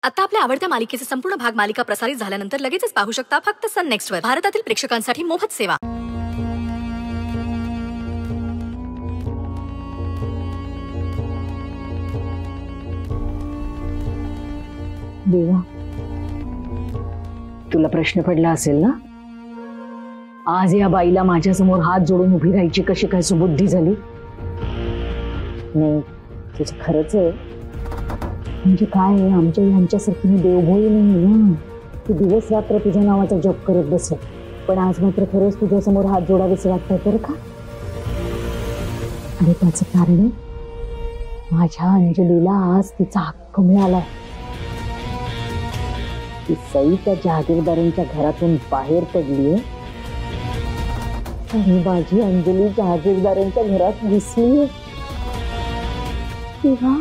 आता आपल्या आवडत्या मालिकेचे संपूर्ण भाग मालिका प्रसारित झाल्यानंतर लगेचच पाहू शकता फक्त सन नेक्स्ट वर. भारतातील प्रेक्षकांसाठी मोफत सेवा. देवा, तुला प्रश्न पडला असेल ना, आज या बाईला माझ्या समोर हात जोडून उभी राहायची कशी काय सुबुद्धी झाली? नाही, तुझं खरंच आहे. म्हणजे काय, आमच्या यांच्यासारखी देवभोळी नाही ना, तू दिवस रात्र तुझ्या नावाचा जप करत बस. पण आज मात्र खरंच तुझ्या समोर हात जोडावेसे वाटतंय तर का? आणि त्याचं कारण माझ्या अंजलीला आज तिचा हक्क मिळालाय. ती सई त्या जहागीरदारांच्या घरातून बाहेर पडलीये आणि माझी अंजली जहागीरदारांच्या घरात घुसलीये. तेव्हा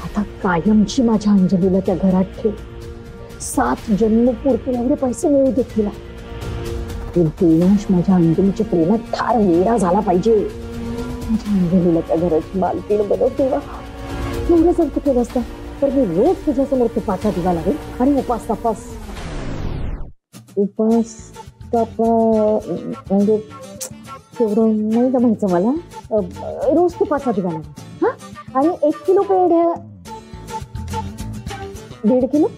आता कायमची माझ्या अंजलीला त्या घरात ठेव. 7 जन्म पुरते एवढे पैसे मिळू दे तिला. माझ्या अंजलीच्या प्रेमात ठार वेडा झाला पाहिजे. माझ्या अंजलीला त्या घराची मालकीण बनव. तेव्हा एवढं जर तू केलं असतं तर मी रोज तुझ्यासमोर तुपाचा दिवा लागेल आणि उपास तपास म्हणजे तेवढं नाही जमायचं मला. रोज तुपाचा दिवा लागेल. हा, आणि 1 किलो पेढ्या, 1.5 किलो,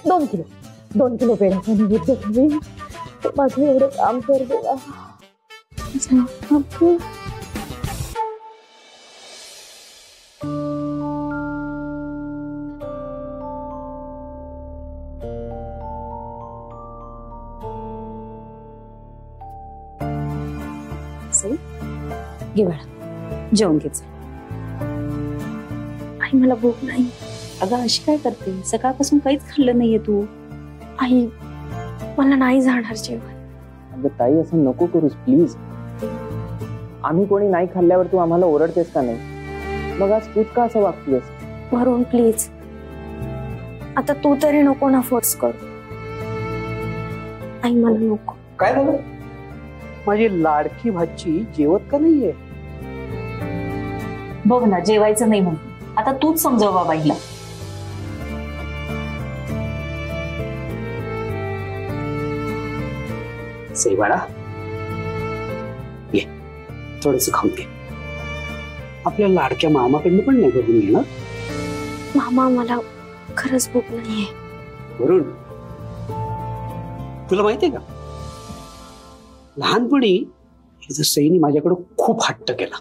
2 किलो, 2 किलो पेढ्याचा नैवेद्य ठेवीन. माझं एवढं काम कर देवा. घे बाळा, जेवण घ्यायचं. आई मला भूक नाही. अगं अशी काय करते, सकाळपासून काहीच खाल्लं नाहीये तू. आई मला नाही जाणार जेवण. अगं ताई, असं नको करूस प्लीज. आम्ही कोणी नाही खाल्ल्यावर तू आम्हाला ओरडतेस का नाही? मग आज तूच का असं वागतेस? वरून प्लीज, आता तू तरी नको ना फोर्स करू. आई मला नको. काय झालं? माझी लाडकी भाची जेवत का नाहीये? बघ ना, जेवायचं नाही म्हणून आता तूच समजव बाबाईला. सई बाळा, ये थोडस खाऊन घे. आपल्या लाडक्या मामाकडनं पण नाही बघून घे ना. मामा मला खरंच भूक नाहीये. वरुण, तुला माहितीये का, लहानपणी सईने माझ्याकडे खूप हट्ट केला.